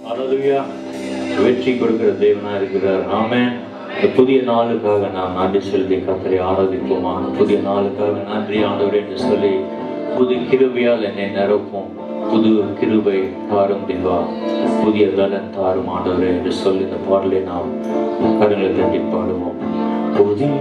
ஹல்லேலூயா. வெற்றி கொடுக்கிற தேவனா இருக்கிறார். ஆமென். இந்த புதிய நாளுக்காக நாம் நன்றி செலுத்தி கர்த்தரை ஆராதிப்போமா. புதிய நாளுக்காக நன்றி ஆண்டவரே என்று சொல்லி புது கிருபையால் என்னை நிரப்பும். புது கிருபை தாரும் தேவா, புதிய பலன் தாரும் ஆண்டவரே என்று சொல்லி இந்த பாடலை நாம் கரங்களை தட்டி பாடுவோம். புதிய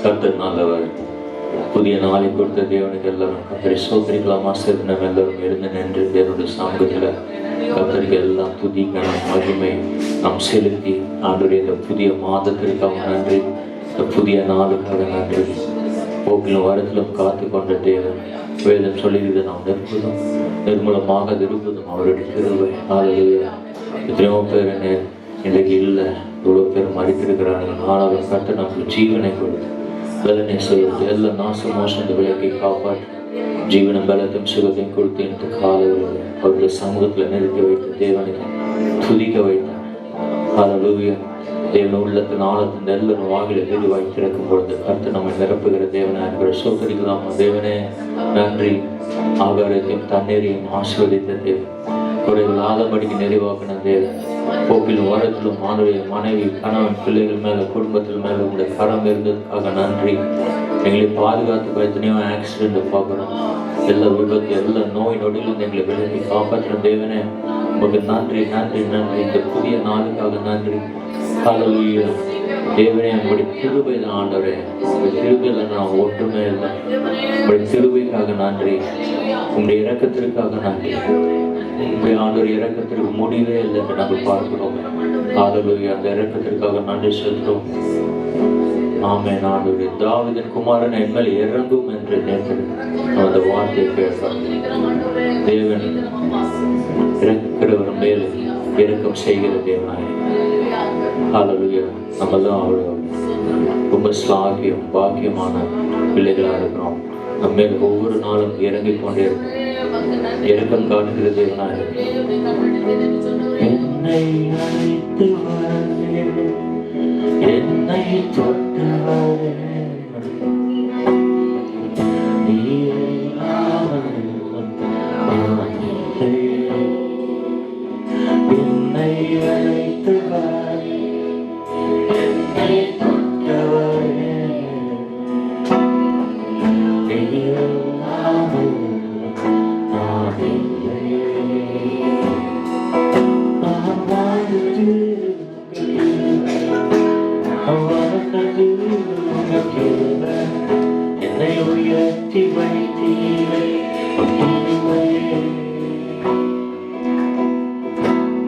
கர்த்தர் நல்லவர். புதிய நாளை கொடுத்த தேவனுக்கு எல்லாரும் கர்த்தரை சோதரிக்கலாமா. நம்ம எல்லாரும் இருந்து நின்று தேவனுடைய சமூகத்தில் கர்த்தருக்கு எல்லாம் துதி கனம் மகிமை நாம் செலுத்தி ஆண்டுடைய இந்த புதிய மாதத்திற்காக நன்றி, இந்த புதிய நாளுக்காக நன்றி. போக்கிலும் வரத்திலும் காத்து கொண்ட தேவன் வேதம் சொல்லியது நாம் நிற்பதும் நிர்மூலமாக இருப்பதும் அவருடைய கிருபை. ஹல்லேலூயா. எத்தனையோ பேர் இன்றைக்கு இல்லை, இவ்வளோ பேர் மறித்திருக்கிறார்கள். ஆனாலும் கர்த்தர் நமக்கு ஜீவனை கொடுத்து பலனை செய்வது எல்லா நாச மோசத்தை விலக்கி காப்பாற்றி ஜீவனம் பலத்தையும் சுகத்தையும் கொடுத்து என்று காலையில் அவருடைய சமூகத்தில் நிறுத்தி வைத்து தேவனை துதிக்க வைத்தார். ஹல்லேலூயா. தேவன் உள்ளத்தின் ஆழத்தின் எல்லாரும் வாயில விரிவாய் திறக்கும் பொழுது கர்த்தர் நம்மை நிரப்புகிற தேவனாக இருக்கிற சோதரிக்கலாமா. தேவனே நன்றி. ஆகாரத்தையும் தண்ணீரையும் ஆசீர்வதித்த தேவன், குறைவில்லாதபடிக்கு நிறைவாக்கின தேவன், போக்கிலும் வரத்திலும் மனைவி கணவன் பிள்ளைகள் மேல குடும்பத்தில் மேல உங்களுடைய கரம் இருந்ததுக்காக நன்றி. எங்களை பாதுகாத்து எத்தனையோ ஆக்சிடென்ட் பார்க்கணும், எல்லா விபத்து எல்லா நோய் நொடியிலிருந்து எங்களை விலக்கி காப்பாற்றின தேவனே உங்களுக்கு நன்றி நன்றி நன்றி. இந்த புதிய நாளுக்காக நன்றி. ஹல்லேலூயா. தேவனே உங்களுடைய கிருபை தான் ஆண்டவரே, உங்களுடைய கிருபையில் நான் ஒற்றுமை இல்லை. உங்களுடைய கிருபைக்காக நன்றி, உங்களுடைய இரக்கத்திற்காக நன்றி. உங்களுடைய ஆண்டவர் இரக்கத்திற்கு முடிவே இல்லை என்று நாங்கள் பார்க்கிறோம். ஹல்லேலூயா. அந்த இரக்கத்திற்காக நன்றி செலுத்துகிறோம். ஆமென். ஆண்டவரே, தாவீதின் குமாரன் என்மேல் இறங்கும் என்று நேற்று அந்த வார்த்தை கேட்டார். தேவன் இறக்கிறவர் மேல் இறக்கம் செய்கிற தேவனாய். ஹல்லேலூயா. நம்ம தான் அவ்வளோ ரொம்ப ஸ்லாகியம் பாக்கியமான பிள்ளைகளாக இருக்கிறோம். நம்ம மேல் ஒவ்வொரு நாளும் இறங்கிக் கொண்டே இருக்கும். இறக்கம் காட்டுகிற தேவனாய். என்னை அழைத்து வரவே, என்னை தொட்டு வரவே, என்னை அழைத்து வரவே, என்னை தொட்டவரே, என்னை உயர்த்தி வைத்தீரே,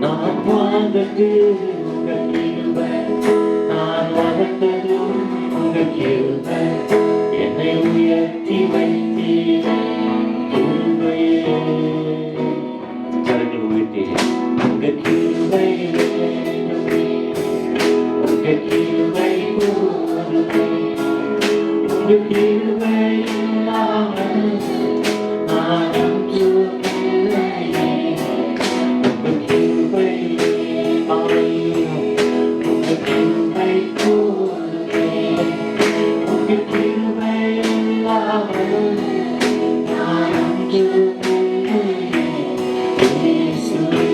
நான் வாழ்ந்தது உங்கள் கிருபை, நான் வளர்ந்தது உங்கள் கிருபை, என்னை உயர்த்தி வைத்தீரே கிருபையே. கரங்கள் உயர்த்தி உங்கள் கிருபை, உங்கள் கிருபை போதுமே, உங்கள் கிருபை இல்லாமல் நான் ஒன்றும் இல்லையே. உங்கள் கிருபை, உங்கள் கிருபை போதுமே, உங்கள் கிருபை இல்லாமல் நான் ஒன்றும் இல்லையே. இயேசுவே.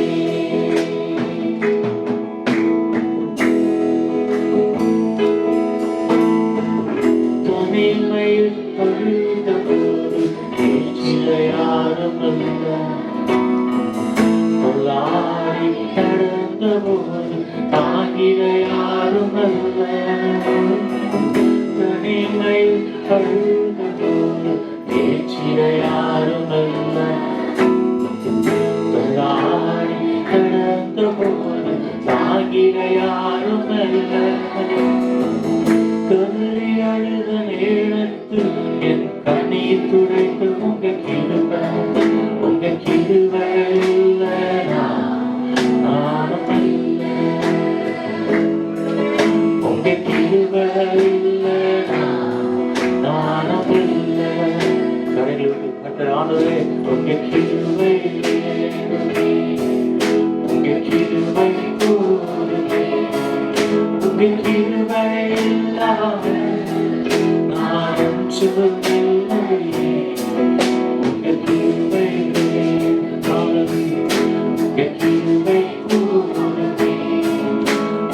தனிமையில் பழுதபோது ஏற்றிட யாரும் அல்ல, பொல்லாடி நடந்தபோது தாங்கிட யாரும் அல்ல. தனிமையில் பழுதபோது ஏற்றிட யாரும் அல்ல, பொல்லாடி நடந்தபோது தாங்கிட யாரும் அல்ல. கதறி அழுத நேரத்தில் என் கண்ணீர் துடைத்து உங்கள் கிருபை, உங்கள் கிருபை இல்லைனா நானும் இல்லை, உங்கள் கிருபை இல்லைனா நானும் இல்லை. கரைகளுக்கு கட்ட ஆண்டவரே, உங்கள் கிருபை, உங்கள் கிருபை போதுமே, உங்கள் கிருபை இல்லாமல் நான் ஒன்றும் இல்லையே. உங்கள் கிருபை, உங்கள் கிருபை போதுமே,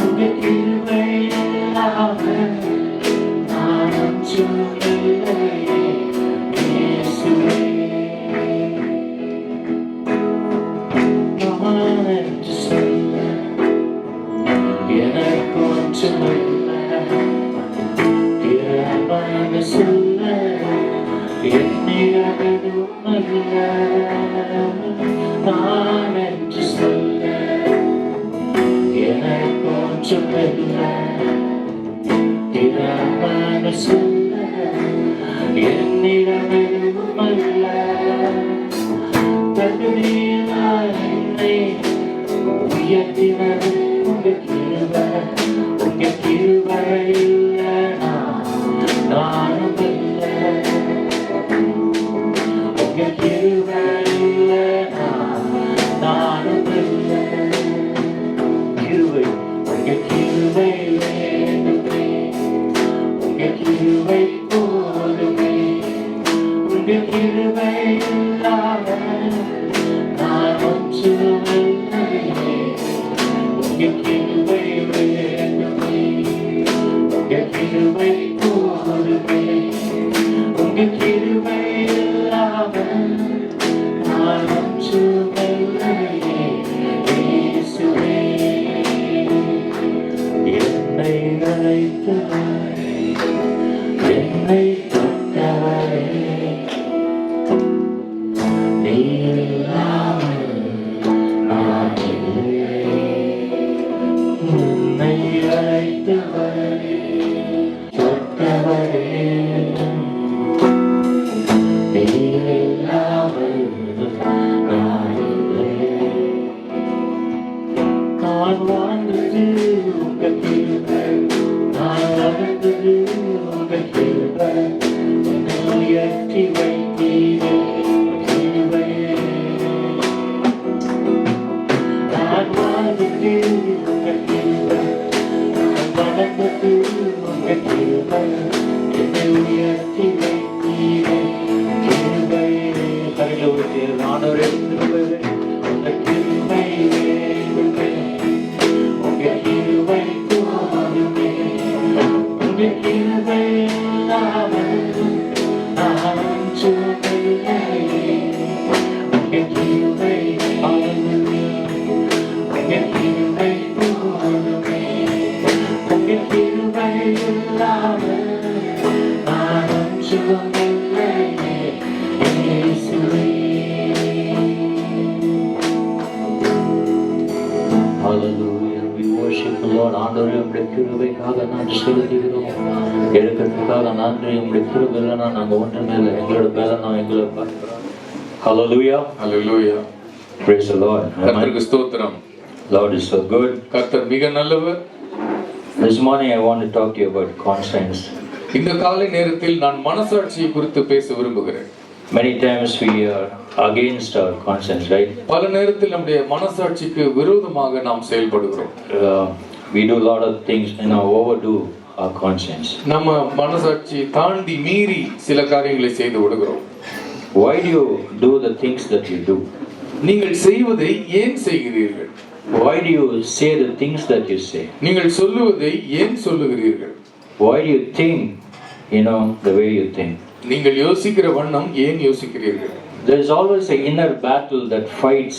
உங்கள் கிருபை இல்லாமல் நான் ஒன்றும் இல்லையே. இயேசுவே. நான் என்று சொல்ல எனக்கு ஒன்றுமில்லை, இறைவனை சொல்ல என்னிடம் எதுவுமில்லை. நான் என்று சொல்ல எனக்கு ஒன்றுமில்லை, இறைவனை சொல்ல என்னிடம் எதுவுமில்லை. தகுதியினால் என்னை உயர்த்தினது உங்கள் கிருபை, உங்கள் கிருபை இல்லைனா நானும் இல்லை, உங்கள் கிருபை இல்லைனா நானும் இல்லை. கிருபை, உங்கள் கிருபை வேண்டுமே, உங்கள் கிருபை போதுமே, உங்கள் கிருபை இல்லாமல் நான் ஒன்றும் இல்லையே. உங்கள் கிருபை வேண்டுமே, உங்கள் கிருபை போதுமே, உங்கள் கிருபை இல்லாமல் நான் ஒன்றும் இல்லையே. இயேசுவே. என்னை அழைத்தவரே, என்னை தொட்டவரே, நீர் இல்லாமல் நான் இல்லை. என்னை அழைத்தவரே, Hallelujah. We worship the Lord. ஆண்டவரே உம்முடைய கிருபைக்காக நன்றி செலுத்துகிறோம். எடுக்கிறதுக்காக நன்றி. உம்முடைய கிருபை இல்லைன்னா நாங்கள் ஒன்றுமே இல்லை. எங்களோட பலன் எங்களை பார்க்கிறோம். Hallelujah. Hallelujah. Praise the Lord. கர்த்தருக்கு ஸ்தோத்திரம். Lord is so good. கர்த்தர் மிக நல்லவர். This morning I want to talk to you about conscience. இந்த காலை நேரத்தில் நான் மனசாட்சியை குறித்து பேச விரும்புகிறேன். Many times we are against our conscience, right? பல நேரத்தில் நம்முடைய மனசாட்சிக்கு விரோதமாக நாம் செயல்படுகிறோம். We do a lot of things, overdo our conscience. நம்ம மனசாட்சி தாண்டி மீறி சில காரியங்களை செய்து விடுகிறோம். Why do you do the things that you do? நீங்கள் செய்வதை ஏன் செய்கிறீர்கள்? Why do you say the things that you say? நீங்கள் சொல்லுவதை ஏன் சொல்லுகிறீர்கள்? Why do you think, the way you think? நீங்கள் யோசிக்கிற வண்ணம் ஏன் யோசிக்கிறீர்கள்? There is always an inner battle that fights,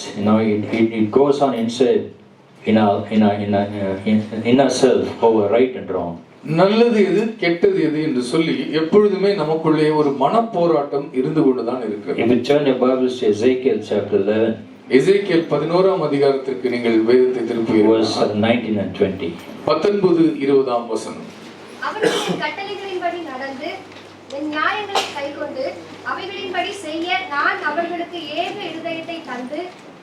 it goes on inside in our self over right and wrong. நல்லது எது கெட்டது எது என்று சொல்லி எப்பொழுதுமே நமக்குள்ளே ஒரு மனப்போராட்டம் இருந்து கொண்டுதான் இருக்கிறது. If you turn your Bibles to Ezekiel chapter 11, எசேக்கியேல் 11ஆம் அதிகாரத்திற்கு நீங்கள் வேதத்தை திருப்புவீர்கள். verse 19 and 20. 19-20 வசனம். அவர்களுடைய கட்டளைகளின்படி நடந்து என் நியாயங்களை கைக்கொண்டு அவைகளின்படி செய்ய நான் அவர்களுக்கு ஏக இருதயத்தை தந்து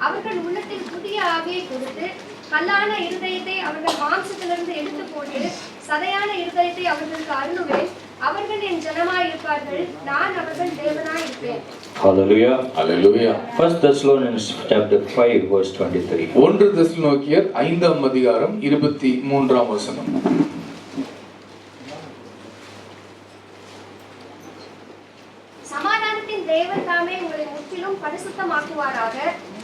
அவர்கள் உள்ளத்தில் புதிய ஆவியை கொடுத்து கல்லான இருதயத்தை அவர்கள் மாம்சத்திலிருந்து எடுத்து போட்டு சதையான இருதயத்தை அவர்களுக்கு அருளுவேன். அவர்கள் என் ஜனமாய் இருப்பார்கள், நான் அவர்கள் தேவனாய் இருப்பேன். Hallelujah. Hallelujah. 1 Thessalonians chapter 5 verse 23. 1 தெசலோனிக்கேயர் 5ஆம் அதிகாரம் 23ஆம் வசனம். சமாதானத்தின் தேவன் தாமே உங்களை முற்றிலும் பரிசுத்தமாக்குவாராக.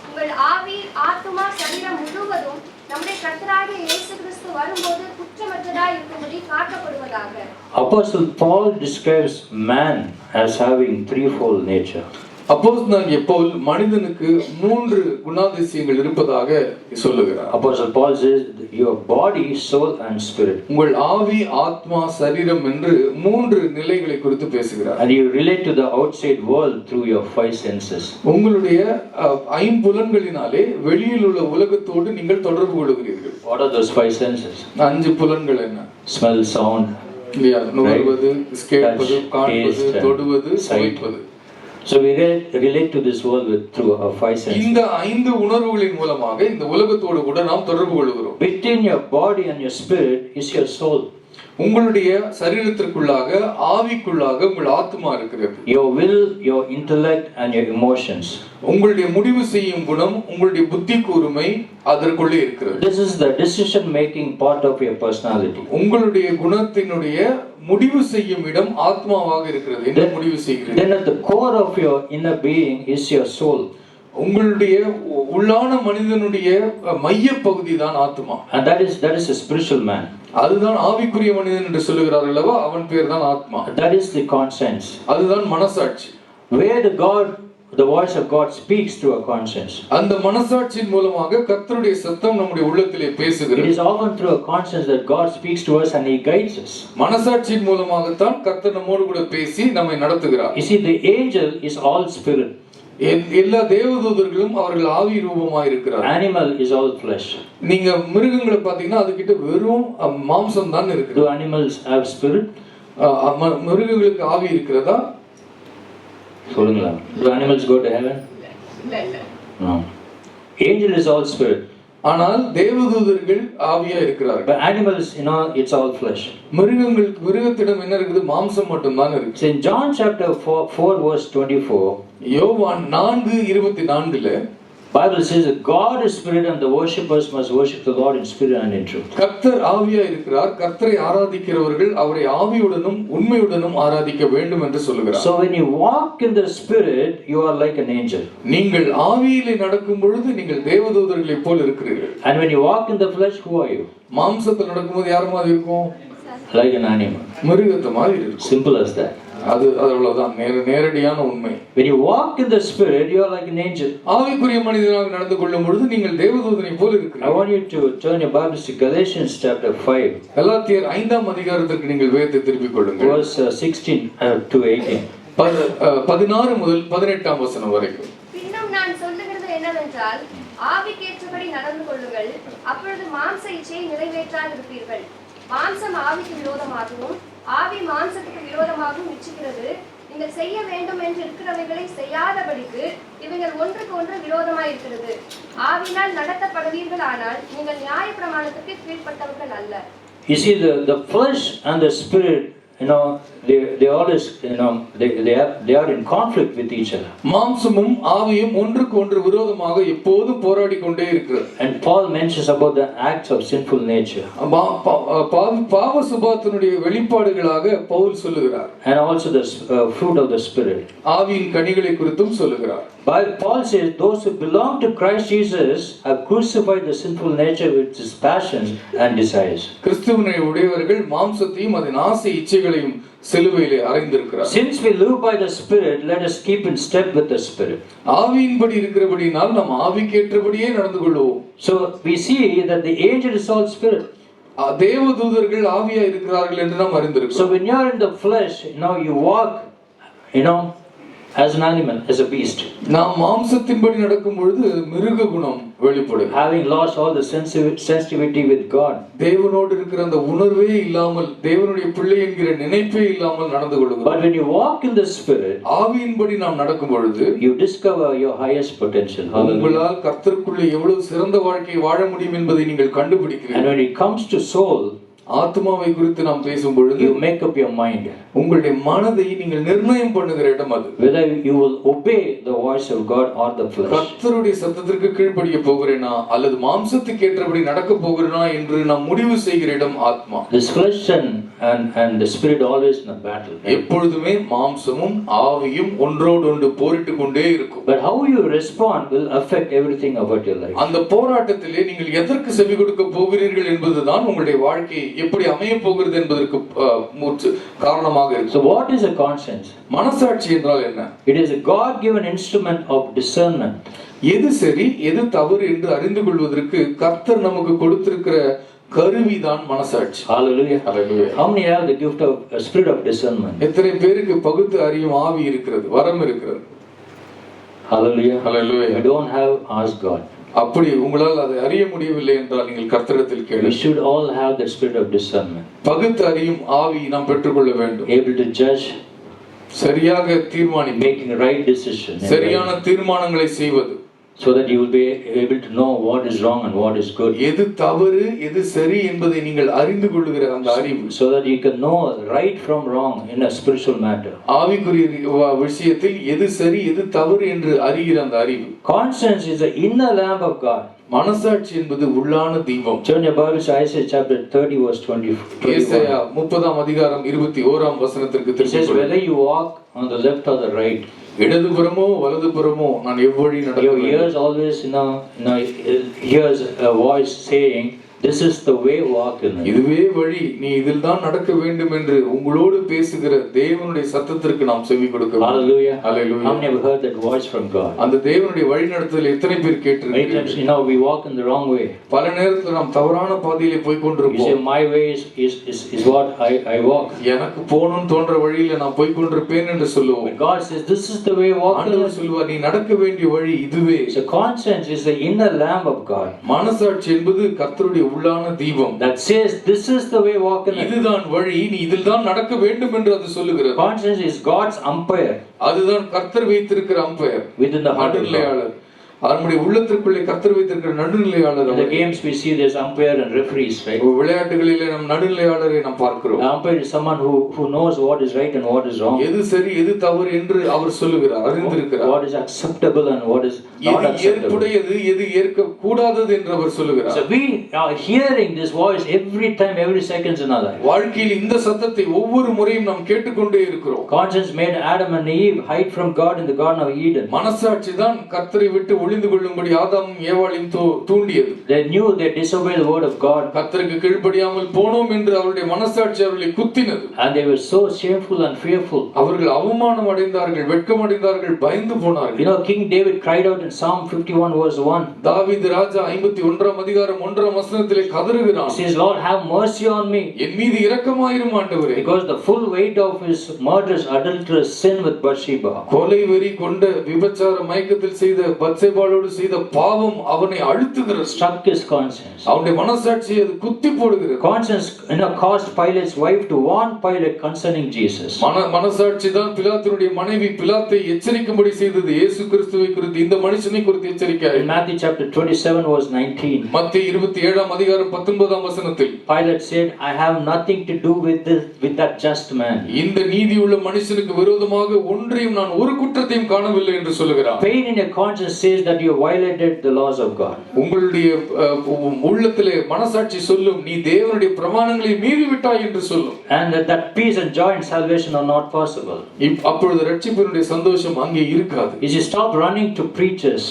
உங்கள் ஆவி, ஆத்துமா, சரீரம் முழுவதும் நம்முடைய கர்த்தராகிய இயேசு கிறிஸ்து வரும்போது குற்றமற்றதாய் இருக்கும்படி காக்கப்படுவதாக. Apostle Paul describes man as having threefold nature. அப்போஸ்தலனாகிய பவுல் மனிதனுக்கு 3 குணாதிசயங்கள் இருப்பதாக சொல்லுகிறார். Apostle Paul says your body, soul and spirit. உங்கள் ஆவி, ஆத்மா, சரீரம் என்று 3 நிலைகளை குறித்து பேசுகிறார். And you relate to the outside world through your 5 senses. உங்களுடைய ஐம்புலன்களினாலே வெளியில் உள்ள உலகத்தோடு நீங்கள் தொடர்பு கொள்கிறீர்கள். What are those 5 senses? 5 புலன்கள் என்ன? Smell, sound, இல்லையா? நுகர்வது, கேட்பது, காண்பது, தொடுவது, சுவைப்பது. So we relate to this world through our 5 senses. இந்த 5 உணர்வுகளின் மூலமாக இந்த உலகத்தோடு கூட நாம் தொடர்பு கொள்கிறோம். Between your body and your spirit is your soul. உங்களுடைய சரீரத்திற்குள்ளாக ஆவிக்குள்ளாக உங்கள் ஆத்மா இருக்கிறது. Your will, your intellect and your emotions. உங்களுடைய முடிவு செய்யும் குணம், உங்களுடைய புத்தி கூர்மை அதற்குள்ளே இருக்கிறது. This is the decision making part of your personality. உங்களுடைய குணத்தினுடைய முடிவு செய்யும் இடம் ஆத்மாவாக இருக்கிறது. என்ன முடிவு செய்கிறது? Then at the core of your inner being is your soul. உங்களுடைய உள்ளான மனிதனுடைய மைய பகுதி தான் ஆத்மா. And that is a spiritual man. அதுதான் ஆவிக்குரிய மனிதன் என்று சொல்லுகிறார் அல்லவா, அவன் பேர் தான் ஆத்மா. That is the conscience. அதுதான் மனசாட்சி. Where the voice of God speaks through our conscience. அந்த மனசாட்சியின் மூலமாக கர்த்தருடைய சத்தம் நம்முடைய உள்ளத்திலே பேசுகிறது. It is often through a conscience that God speaks to us and he guides us. மனசாட்சியின் மூலமாக தான் கர்த்தர் நம்மோடு கூட பேசி நம்மை நடத்துகிறார். You see, the angel is all spirit. எல்லா தேவதூதர்களும் அவர்கள் ஆவி ரூபமாய் இருக்கிறார். Animal is all flesh. நீங்க மிருகங்களை பாத்தீங்கன்னா அதுகிட்ட வெறும் மாம்சம் தான் இருக்கு. Do animals have spirit? மிருகங்களுக்கு ஆவி இருக்கிறதா? சொல்லுங்களா? Do animals go to heaven? No. Angel is all spirit. ஆனால் தேவதூதர்கள் ஆவியா இருக்கிறார்கள். But animals, it's all flesh. மிருகத்திடம் என்ன இருக்குது? மாம்சம் மட்டும் தான் இருக்கு. So in John chapter 4 verse 24, யோவான் 4:24 Bible says that God is spirit and the worshippers must worship the Lord in spirit and in truth. கர்த்தர் ஆவியா இருக்கிறார். கர்த்தரை ஆராதிக்கிறவர்கள் அவரை ஆவியுடனும் உண்மையுடனும் ஆராதிக்க வேண்டும் என்று சொல்கிறார். So when you walk in the spirit, you are like an angel. நீங்கள் ஆவியிலே நடக்கும் பொழுது நீங்கள் தேவதூதர்களைப் போல் இருக்கிறீர்கள். And when you walk in the flesh, who are you? மாம்சத்தில் நடக்கும்போது யார் மாதிரி இருக்கும்? Like an animal. மிருகத்தை மாதிரி இருக்கும். Simple as that. அது அவ்வளவுதான், நேரடியான உண்மை. When you walk in the spirit, you are like an angel. ஆவிக்குரிய மனிதனாக நடந்து கொள்ளும் பொழுது நீங்கள் தேவதூதனை போல் இருக்கிறீர்கள். I want you to turn your Bibles to Galatians chapter 5. கலாத்தியர் 5ஆம் அதிகாரத்திற்கு நீங்கள் வேதத்தை திருப்பிக் கொள்ளுங்கள். Verse 16 to 18. 16 முதல் 18ஆம் வசனம் வரைக்கும். பின்னும் நான் சொல்லுகிறது என்னவென்றால், ஆவிக்கேற்றபடி நடந்து கொள்ளுங்கள், அப்பொழுது மாம்ச இச்சையை நிறைவேற்றாதிருப்பீர்கள். மாம்சம் ஆவிக்கு விரோதமாகவும் ஆவி மாம்சத்துக்கு விரோதமாகவும் இச்சிக்கிறது. நீங்கள் செய்ய வேண்டும் என்று இருக்கிறவைகளை செய்யாதபடிக்கு இவைகள் ஒன்றுக்கு ஒன்று விரோதமாயிருக்கிறது. ஆவினால் நடத்தப்படுவீர்கள், ஆனால் நீங்கள் நியாயப்பிரமாணத்துக்கு கீழ்ப்பட்டவர்கள் அல்ல. You see, the flesh and the spirit, they always, they are in conflict with each other. மாம்சமும் ஆவியும் ஒன்றுக்கு ஒன்று விரோதமாக எப்போதும் போராடி கொண்டே இருக்கிறது. And Paul mentions about the acts of sinful nature. பாவ சுபாவத்தினுடைய வெளிப்பாடுகளாக பவுல் சொல்லுகிறார். And also the fruit of the spirit. ஆவியின் கனிகளை குறித்தும் சொல்லுகிறார். Paul says those who belong to Christ Jesus have crucified the sinful nature with its passions and desires. கிறிஸ்துவினை உடையவர்கள் மாம்சத்தையும் அதன் ஆசை இச்சைகளையும் சிலுவையிலே அறைந்திருக்கிறார். Since we live by the spirit, let us keep in step with the spirit. ஆவியின்படி இருக்கிறபடியால் நாம் ஆவிக்கேற்றபடியே நடந்து கொள்வோம். So we see that the angel is all spirit. தேவதூதர்கள் ஆவியா இருக்கிறார்கள் என்று நாம் அறிந்திருக்கிறோம். So when you are in the flesh, you walk, as an animal, as a beast. நாம் மாம்சத்தின்படி நடக்கும் பொழுது மிருக குணம் வெளிப்படும். Having lost all the sensitivity with God. தேவனோடு இருக்கிற அந்த உணர்வே இல்லாமல், தேவனுடைய பிள்ளை என்கிற நினைப்பே இல்லாமல் நடந்து கொள்கிறோம். But when you walk in the spirit, ஆவியின்படி நாம் நடக்கும் பொழுது you discover your highest potential. உங்களால் கர்த்தருக்குள்ளே எவ்வளவு சிறந்த வாழ்க்கை வாழ முடியும் என்பதை நீங்கள் கண்டுபிடிக்கிறீர்கள். And when it comes to soul, ஆத்மாவை குறித்து நாம் பேசும் பொழுது you make up your mind. உங்களுடைய மனதை நீங்கள் நிர்ணயம் பண்ணுகிற இடம் அது. Whether you will obey the voice of God or the flesh. கர்த்தருடைய சத்தத்திற்கு கீழ்ப்படிய போகிறேனா அல்லது மாம்சத்துக்கு ஏற்றபடி நடக்க போகிறேனா என்று நாம் முடிவு செய்கிற இடம் ஆத்மா. This flesh and the spirit always in a battle. எப்பொழுதுமே மாம்சமும் ஆவியும் ஒன்றோடு ஒன்று போரிட்டு கொண்டே இருக்கும். But how you respond will affect everything about your life. அந்த போராட்டத்திலே நீங்கள் எதற்கு செவி கொடுக்க போகிறீர்கள் என்பதுதான் உங்களுடைய வாழ்க்கை எப்படி அமைய போகிறது என்பதற்கு காரணமாக இருக்கு. So what is a conscience? மனசாட்சி என்றால் என்ன? It is a God given instrument of discernment. எது சரி எது தவறு என்று அறிந்து கொள்வதற்கு கர்த்தர் நமக்கு கொடுத்திருக்கிற கருவிதான் மனசாட்சி. Hallelujah. Hallelujah. How many have the gift of spirit of discernment? எத்தனை பேருக்கு பகுத்து அறியும் ஆவி இருக்கிறது, வரம் இருக்கிறது? Hallelujah. Hallelujah. You don't have, ask God. அப்படி உங்களால் அதை அறிய முடியவில்லை என்றால் நீங்கள் கர்த்தரிடத்தில் கேளுங்கள். We should all have the spirit of discernment. பகுத்து அறியும் ஆவி நாம் பெற்றுக்கொள்ள வேண்டும். Able to judge, சரியாக தீர்மானிக்க, making right decisions, சரியான தீர்மானங்களை செய்வது, so that you will be able to know what is wrong and what is good. எது தவறு எது சரி என்பதை நீங்கள் அறிந்து கொள்ளுகிற அந்த அறிவு, so that you can know right from wrong in a spiritual matter. ஆவிக்குரிய விஷயத்தில் எது சரி எது தவறு என்று அறிகிற அந்த அறிவு. Conscience is the inner lamp of God. மனசாட்சி என்பது உள்ளான தீபம். Turn your Bible to Isaiah chapter 30 verse 24. ஏசாயா 30ஆம் அதிகாரம் 21ஆம் வசனத்திற்கு திரும்பி. It says whether you walk on the left or the right. இடதுபுறமோ வலதுபுறமோ நான் எவ்வழி நடக்க வேண்டும். Your ears always hears a voice saying, this is the way, walk in it. இதுவே வழி, நீ இதில் தான் நடக்க வேண்டும் என்று உங்களோடு பேசுகிற தேவனுடைய சத்தத்திற்கு நாம் செவி கொடுக்க வேண்டும். Hallelujah. Hallelujah. How many have heard that voice from God? அந்த தேவனுடைய வழிநடத்துதல் எத்தனை பேர் கேட்டிருக்கிறீர்கள்? Many times we walk in the wrong way. பல நேரத்தில் நாம் தவறான பாதையிலே போய் கொண்டிருப்போம். You say my way is what I walk. எனக்கு போகணும் தோன்ற வழியில நான் போய் கொண்டிருப்பேன் என்று சொல்லுவோம். But God says this is the way, walk. ஆண்டவர் சொல்வார் நீ நடக்க வேண்டிய வழி இதுவே. So conscience is the inner lamp of God. மனசாட்சி என்பது கர்த்தருடைய உள்ளான தீபம். That says this is the way, walk in it. இதுதான் வழி, நீ இதில் தான் நடக்க வேண்டும் என்று அது சொல்லுகிறது. Conscience is God's umpire. அதுதான் கர்த்தர் வைத்திருக்கிற umpire. Within the heart of God. நம்முடைய உள்ளத்திற்குள்ளே கர்த்தர் வைத்திருக்கிற நடுநிலையாளர். In the games we see there's umpire and referees, right? விளையாட்டுகளிலே நம் நடுநிலையாளரை நாம் பார்க்கிறோம். Umpire is someone who knows what is right and what is wrong. எது சரி எது தவறு என்று அவர் சொல்லுகிறார், அறிந்திருக்கிறார். What is acceptable and what is not acceptable. ஏற்புடையது எது ஏற்க கூடாதது என்று அவர் சொல்லுகிறார். So we are hearing this voice every time, every second in our life. வாழ்க்கையில் இந்த சத்தத்தை ஒவ்வொரு முறையும் நாம் கேட்டுக்கொண்டே இருக்கிறோம். Conscience made Adam and Eve hide from God in the Garden of Eden. மனசாட்சி தான் கர்த்தரை விட்டு ஒளிந்து கொள்ளும்படி ஆதாமும் ஏவாளையும் தூண்டியது. They knew they disobeyed the word of God. கர்த்தருக்கு கீழ்ப்படியாமல் போனோம் என்று அவருடைய மனசாட்சி அவர்களை குத்தினது. And they were so shameful and fearful. அவர்கள் அவமானம் அடைந்தார்கள், வெட்கம் அடைந்தார்கள், பயந்து போனார்கள். You know, King David cried out in Psalm 51 verse 1. தாவீது ராஜா 51ஆம் அதிகாரம் 1ஆம் வசனத்திலே கதறுகிறான். He says, Lord, have mercy on me. என் மீது இரக்கமாயிரும் ஆண்டவரே. Because the full weight of his murderous, adulterous sin with Bathsheba. கொலை வெறி கொண்ட விபச்சார மயக்கத்தில் செய்த பத்சேபாளோடு செய்த பாவம் அவனை அழுத்துகிறது. Struck his conscience. அவனுடைய மனசாட்சியை அது குத்தி போடுகிறது. Conscience, you know, caused Pilate's wife to warn Pilate concerning Jesus. மனசாட்சி தான் பிலாத்துடைய மனைவி பிலாத்தை எச்சரிக்கும்படி செய்தது. இயேசு கிறிஸ்துவை குறித்து, இந்த மனுஷனை குறித்து எச்சரிக்கை. In Matthew chapter 27 verse 19. மத்தேயு 27ஆம் அதிகாரம் 19ஆம் வசனத்தில் Pilate said, I have nothing to do with that just man. இந்த நீதியுள்ள மனுஷனுக்கு விரோதமாக ஒன்றையும் நான் ஒரு குற்றத்தையும் காணவில்லை என்று சொல்லுகிறார். Pain in your conscience says that you violated the laws of God. உங்களுடைய உள்ளத்திலே மனசாட்சி சொல்லும், நீ தேவனுடைய பிரமாணங்களை மீறி விட்டாய் என்று சொல்லும். And that peace and joy and salvation are not possible. அப்பொழுது ரட்சிப்பினுடைய சந்தோஷம் அங்கே இருக்காது. You should stop running to preachers.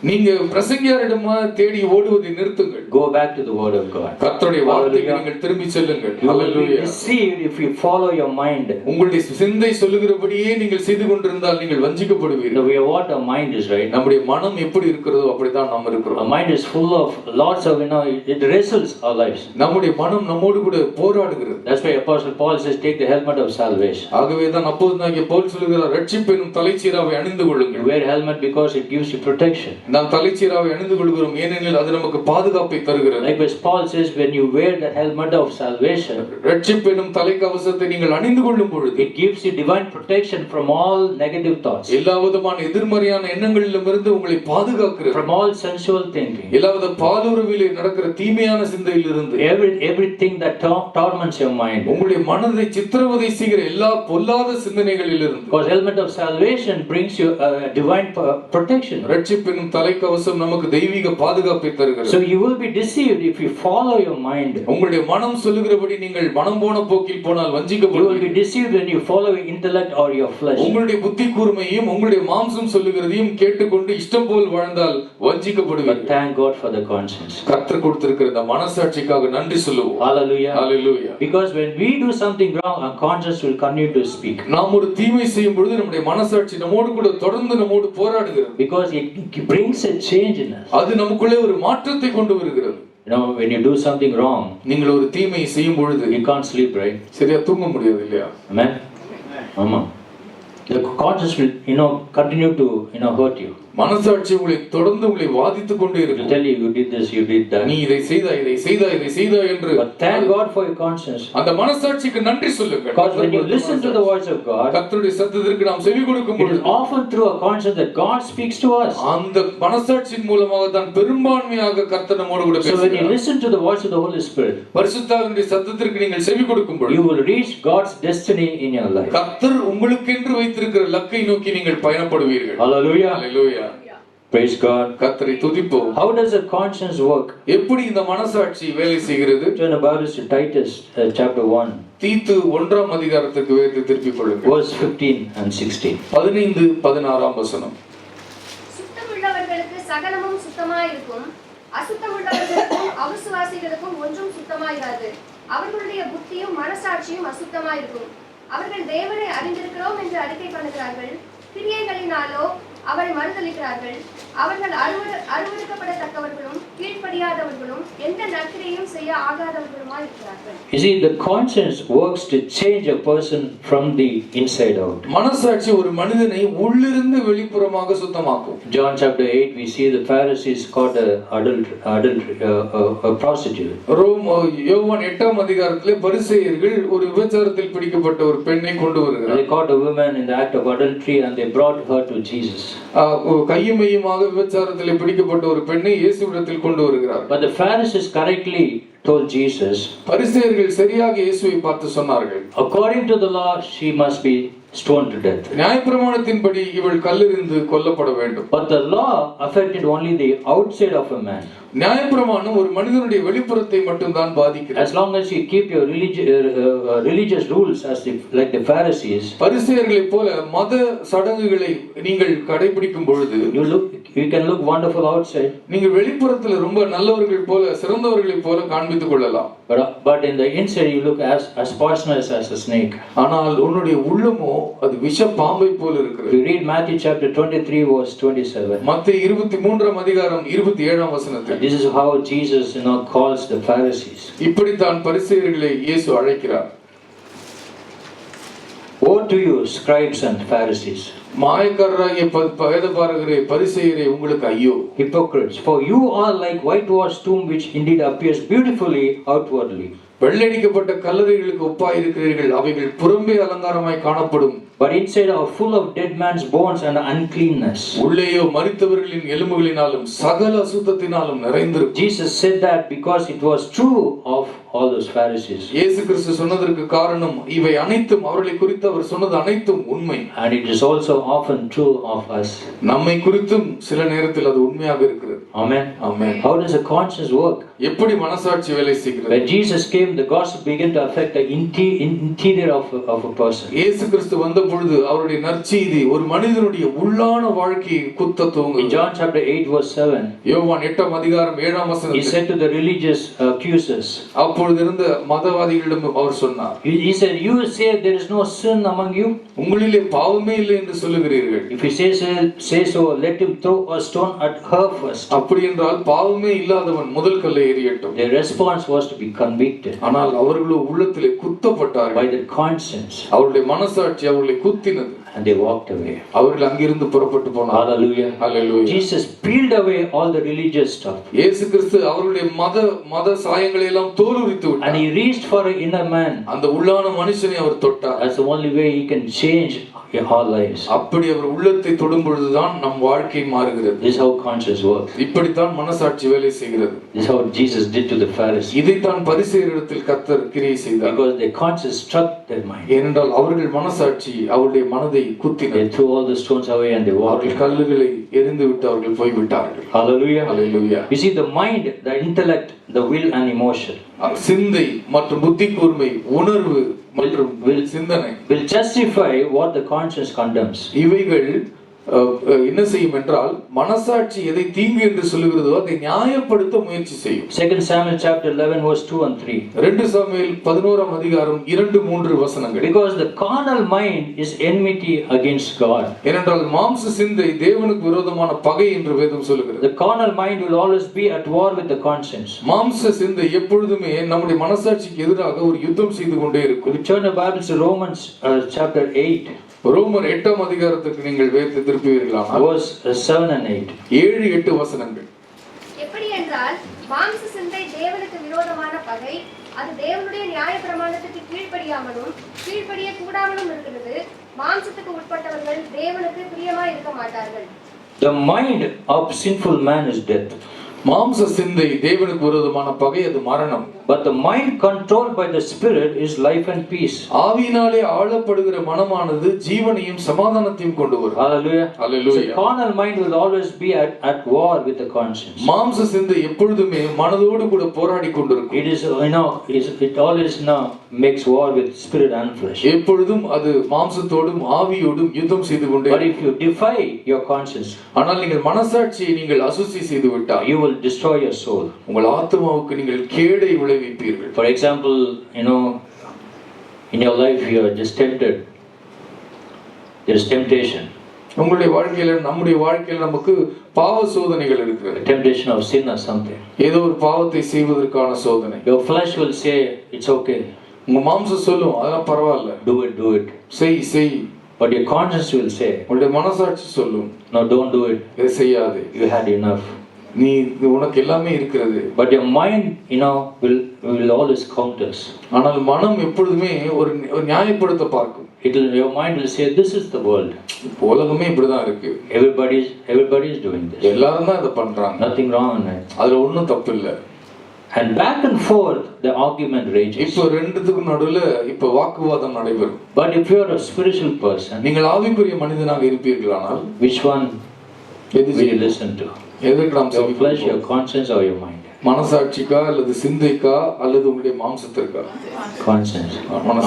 நீங்க பிரசங்கியாரிடமா தேடி ஓடுவதை நிறுத்துங்கள். Go back to the word of God. கர்த்தருடைய வார்த்தைக்கு நீங்கள் திரும்பி செல்லுங்கள். Hallelujah. Deceived if you follow your mind. உங்களுடைய சிந்தை சொல்லுகிறபடியே நீங்கள் செய்து கொண்டிருந்தால் நீங்கள் வஞ்சிக்கப்படுவீர்கள். The way what our mind is, right? நம்முடைய மனம் எப்படி இருக்கிறதோ அப்படிதான் நாம் இருக்கிறோம். Our mind is full of lots of, you know, it wrestles our lives. நம்முடைய மனம் நம்மோடு கூட போராடுகிறது. That's why Apostle Paul says take the helmet of salvation. ஆகவே தான் அப்போஸ்தலனாகிய பவுல் சொல்கிறார், ரட்சிப்பின் தலைச்சீராவை அணிந்து கொள்ளுங்கள். Wear helmet because it gives you protection. நாம் தலைச்சீராவை அணிந்து கொள்கிறோம் ஏனெனில் அது நமக்கு பாதுகாப்பை தருகிறது. Likewise Paul says when you wear the helmet of salvation, ரட்சிப்பின் தலைக்கவசத்தை நீங்கள் அணிந்து கொள்ளும் பொழுது it gives you divine protection from all negative thoughts. எல்லாவிதமான எதிர்மறையான எண்ணங்களிலிருந்து உங்களை பாதுகாக்கிறது. From all sensual thinking. எல்லாவித பாலுறவிலே நடக்கிற தீமையான சிந்தையிலிருந்து everything that torments your mind. உங்களுடைய மனதை சித்திரவதை செய்கிற எல்லா பொல்லாத சிந்தனைகளிலிருந்து. Because helmet of salvation brings you divine protection. ரட்சிப்பின் தலைக்கவசம் நமக்கு தெய்வீக பாதுகாப்பை தருகிறது. So you will be deceived if you follow your mind. உங்களுடைய மனம் சொல்லுகிறபடி நீங்கள் மனம் போன போக்கில் போனால் வஞ்சிக்கப்படுவீர்கள். You will be deceived when you follow your intellect or your flesh. உங்களுடைய புத்தி கூர்மையையும் உங்களுடைய மாம்சம் சொல்லுகிறதையும் கேட்டுக்கொண்டு இஷ்டம் போல் வாழ்ந்தால் வஞ்சிக்கப்படுவீர்கள். But thank God for the conscience. கர்த்தர் கொடுத்திருக்கிற இந்த மனசாட்சிக்காக நன்றி சொல்லுவோம். Hallelujah. Hallelujah. Because when we do something wrong, our conscience will continue to speak. நாம் ஒரு தீமை செய்யும் பொழுது நம்முடைய மனசாட்சி நம்மோடு கூட தொடர்ந்து நம்மோடு போராடுகிறது. Because it brings a change in us. அது நமக்குள்ளே ஒரு மாற்றத்தை கொண்டு வருகிறது. You know, when you do something wrong, நீங்கள் ஒரு தீமையை செய்யும் பொழுது you can't sleep, right? சரியா தூங்க முடியாது இல்லையா? Amen. Amen. The conscience will, you know, continue to, you know, hurt you. மனசாட்சி உங்களை தொடர்ந்து உங்களை வாதித்துக் கொண்டே To இருக்கும். tell you, you did this, you did that. நீ இதை செய்தாய், இதை செய்தாய், இதை செய்தாய் என்று. But thank God for your conscience. அந்த மனசாட்சிக்கு நன்றி சொல்லுங்கள். Because when you listen to the voice of God, கர்த்தருடைய சத்தத்திற்கு நாம் செவி கொடுக்கும் it பொழுது is often through a conscience that God speaks to us. அந்த மனசாட்சியின் மூலமாக தான் பெரும்பான்மையாக கர்த்தர் நம்மோடு கூட So when you பேசுகிறார். listen to the voice of the Holy Spirit, பரிசுத்தாவினுடைய சத்தத்திற்கு நீங்கள் செவி கொடுக்கும் பொழுது you will reach God's destiny in your life. கர்த்தர் உங்களுக்கென்று வைத்திருக்கிற லக்கை நோக்கி நீங்கள் பயணப்படுவீர்கள். Hallelujah. ஹalleluya. Praise God. கர்த்தரை துதிப்போம். How does a conscience work? எப்படி இந்த மனசாட்சி வேலை செய்கிறது? Turn about us to Titus chapter 1. தீத்து 1ஆம் அதிகாரத்துக்கு வேதத்தை திருப்பிக் கொள்ளுங்கள். Verse 15 and 16. 15 16ஆம் வசனம். சுத்தமுள்ளவர்களுக்கு சகலமும் சுத்தமாயிருக்கும், அசுத்தமுள்ளவர்களுக்கும் அவிசுவாசிகளுக்கும் ஒன்றும் சுத்தமாயிராது. அவர்களுடைய புத்தியும் மனசாட்சியும் அசுத்தமாயிருக்கும். அவர்கள் தேவனை அறிந்திருக்கிறோம் என்று அறிக்கை பண்ணுகிறார்கள், கிரியைகளினாலோ அவரை மறுதலிக்கிறார்கள். அவர்கள் அருவருக்கப்படத்தக்கவர்களும் கீழ்ப்படியாதவர்களும் எந்த நற்கிரியையும் செய்ய ஆகாதவர்களுமாய் இருக்கிறார்கள். You see, the conscience works to change a person from the inside out. மனசாட்சி ஒரு மனிதனை உள்ளிருந்து வெளிப்புறமாக சுத்தமாக்கும். John chapter 8 we see the Pharisees caught a prostitute. யோவான் 8ஆம் அதிகாரத்திலே பரிசேயர்கள் ஒரு விபச்சாரத்தில் பிடிக்கப்பட்ட ஒரு பெண்ணை கொண்டு வருகிறார்கள். They caught a woman in the act of adultery and they brought her to Jesus. கையுமையுமாக விபச்சாரத்தில் பிடிக்கப்பட்ட ஒரு பெண்ணை இயேசுவிடத்தில் கொண்டு வருகிறார். But the Pharisees correctly told Jesus, பரிசேயர்கள் சரியாக இயேசுவை பார்த்து சொன்னார்கள், according to the law she must be stoned to death. நியாயப்பிரமாணத்தின்படி இவள் கல்லெறிந்து கொல்லப்பட வேண்டும். But the law affected only the outside of a man. நியாயப்பிரமாணம் ஒரு மனிதனுடைய வெளிப்புறத்தை மட்டும் தான் பாதிக்கிறது. As long as you keep your religious rules like the Pharisees, பரிசேயர்களைப் போல மத சடங்குகளை நீங்கள் கடைபிடிக்கும் பொழுது you can look wonderful outside. நீங்கள் வெளிப்புறத்துல ரொம்ப நல்லவர்கள் போல சிறந்தவர்களைப் போல காண்பித்துக் கொள்ளலாம். But in the inside you look as poisonous as a snake. ஆனால் உன்னுடைய உள்ளமோ அது விஷ பாம்பை போல இருக்கிறது. You read Matthew chapter 23 verse 27. மத்தேயு 23 அதிகாரம் 27 வசனத்தில் This is how Jesus calls the Pharisees. இப்படித்தான் பரிசேயர்களை இயேசு அழைக்கிறார். Woe to you, scribes and Pharisees, மாயக்காரராகிய வேதபாரகரே பரிசேயரே உங்களுக்கு ஐயோ. hypocrites, for you are like whitewashed tomb, which indeed appears beautifully outwardly, வெள்ளடிக்கப்பட்ட கல்லறைகளுக்கு ஒப்பாய் இருக்கிறீர்கள், அவைகள் புறம்பே அலங்காரமாய் காணப்படும், but inside are full of dead man's bones and uncleanness. உள்ளேயோ மரித்தவர்களின் எலும்புகளினாலும் சகல அசுத்தத்தினாலும் நிறைந்திருக்கும். Jesus said that because it was true of all those Pharisees. இயேசு கிறிஸ்து சொன்னதற்கு காரணம் இவை அனைத்தும் அவர்களை குறித்து அவர் சொன்னது அனைத்தும் உண்மை. And it is also often true of us. நம்மை குறித்தும் சில நேரத்தில் அது உண்மையாக இருக்கிறது. Amen. Amen. How does the conscience work? எப்படி மனசாட்சி வேலை செய்கிறது? When Jesus came, the gospel began to affect the interior of a person. இயேசு கிறிஸ்து வந்த பொழுது அவருடைய நற்செய்தி ஒரு மனிதனுடைய உள்ளான வாழ்க்கையை குத்த துவங்குகிறது. In John chapter 8 verse 7, யோவான் 8 அதிகாரம் 7 வசனத்தில் he said to the religious accusers, அப்பொழுது இருந்த மதவாதிகளிடம் அவர் சொன்னார், he said, you say there is no sin among you, உங்களிலே பாவமே இல்லை என்று சொல்லுகிறீர்கள். if you say so, let him throw a stone at her first. அப்படி என்றால் பாவமே இல்லாதவன் முதல் கல்லை எறியட்டும். Their response was to be convicted. ஆனால் அவர்களோ உள்ளத்திலே குத்தப்பட்டார்கள். By their conscience. அவருடைய மனசாட்சி அவர்களை குத்தினது. And they walked away. அவர்கள் அங்கிருந்து புறப்பட்டு போனார்கள். Hallelujah. Hallelujah. Jesus peeled away all the religious stuff. இயேசு கிறிஸ்து அவருடைய மத சாயங்களை எல்லாம் தோலுரித்து விட்டார். And he reached for an inner man. அந்த உள்ளான மனுஷனை அவர் தொட்டார். That's the only way he can change our lives. அப்படி அவர் உள்ளத்தை தொடும் பொழுதுதான் நம் வாழ்க்கை மாறுகிறது. This is how conscience works. இப்படித்தான் மனசாட்சி வேலை செய்கிறது. This is how Jesus did to the Pharisees. இதைத்தான் பரிசேயரிடத்தில் கர்த்தர் கிரியை செய்தார். Because their conscience struck their mind. ஏனென்றால் அவர்கள் மனசாட்சி அவருடைய மனதை குத்தினது. They threw all the stones away and they walked. அவர்கள் கல்லுகளை எறிந்து விட்டு அவர்கள் போய் விட்டார்கள். Hallelujah. Hallelujah. You see, the mind, the intellect, the will and emotion, சிந்தை மற்றும் புத்தி கூர்மை, உணர்வு மற்றும் சிந்தனை will justify what the conscience condemns. இவைகள் என்ன செய்யும் என்றால் மனசாட்சி எதை தீங்கு என்று சொல்லுகிறதோ அதை நியாயப்படுத்த முயற்சி செய்யும். 2 Samuel chapter 11 verse 2 and 3. 2 Samuel 11 அதிகாரம் 2-3 வசனங்கள். Because the carnal mind is enmity against God. ஏனென்றால் மாம்ச சிந்தை தேவனுக்கு விரோதமான பகை என்று வேதம் சொல்லுகிறது. The carnal mind will always be at war with the conscience. மாம்ச சிந்தை எப்பொழுதுமே நம்முடைய மனசாட்சிக்கு எதிராக ஒரு யுத்தம் செய்து கொண்டே இருக்கும். If you turn the Bible to Romans chapter 8. ரோமர் 8 அதிகாரத்துக்கு நீங்கள் வேதத்தை திருப்புவீர்களா? verse 7 and 8. 7-8 வசனங்கள். எப்படி என்றால் மாம்ச சிந்தை தேவனுக்கு விரோதமான பகை, அது தேவனுடைய நியாயப்பிரமாணத்துக்கு கீழ்ப்படியாமலும் கீழ்ப்படிய கூடாமலும் இருக்கிறது. மாம்சத்துக்கு உட்பட்டவர்கள் தேவனுக்கு பிரியமாய் இருக்க மாட்டார்கள். The mind of sinful man is death. மாம்ச சிந்தை தேவனுக்கு விரோதமான பகை, அது மரணம். But the mind controlled by the spirit is life and peace. ஆவியினாலே ஆளப்படுகிற மனமானது ஜீவனையும் சமாதானத்தையும் கொண்டு வரும். Hallelujah. Hallelujah. So carnal mind will always be at war with the conscience. மாம்ச சிந்தை எப்பொழுதுமே மனதோடு கூட போராடி கொண்டிருக்கும். It is it always makes war with spirit and flesh. எப்பொழுதும் அது மாம்சத்தோடும் ஆவியோடும் யுத்தம் செய்து கொண்டே. But if you defy your conscience, ஆனால் நீங்கள் மனசாட்சியை நீங்கள் அசுசி செய்து விட்டால் you will destroy your soul. உங்கள் ஆத்துமாவுக்கு நீங்கள் கேடை விளைவிப்பீர்கள். For example, in your life you are just tempted. There is temptation. உங்களுடைய வாழ்க்கையில நம்முடைய வாழ்க்கையில நமக்கு பாவ சோதனைகள் இருக்கிறது. Temptation of sin or something. ஏதோ ஒரு பாவத்தை செய்வதற்கான சோதனை. Your flesh will say it's okay. உங்க மாம்சம் சொல்லும் அதெல்லாம் பரவாயில்லை. Do it. செய். But your conscience will say, உங்களுடைய மனசாட்சி சொல்லும், no, don't do it. இதை செய்யாதே. You had enough. நீ உனக்கு எல்லாமே இருக்கிறது. But your mind, will always count us. ஆனால் மனம் எப்பொழுதுமே ஒரு நியாயப்படுத்த பார்க்கும். Your mind will say, this is the world. உலகமே இப்படிதான் இருக்கு. Everybody is doing this. எல்லாரும் தான் இத பண்றாங்க. Nothing wrong in it. அதுல ஒண்ணும் தப்பு இல்ல. And back and forth the argument rages. இப்போ ரெண்டுத்துக்கு நடுவுல இப்போ வாக்குவாதம் நடைபெறும். But if you are a spiritual person, நீங்கள் ஆவிக்குரிய மனிதனாக இருப்பீர்களானால் which one will you listen to? எதற்கு நாம் Your flesh, your conscience, or your mind? மனசாட்சிக்கா அல்லது சிந்தைக்கா அல்லது உங்களுடைய மாம்சத்திற்கா? Conscience.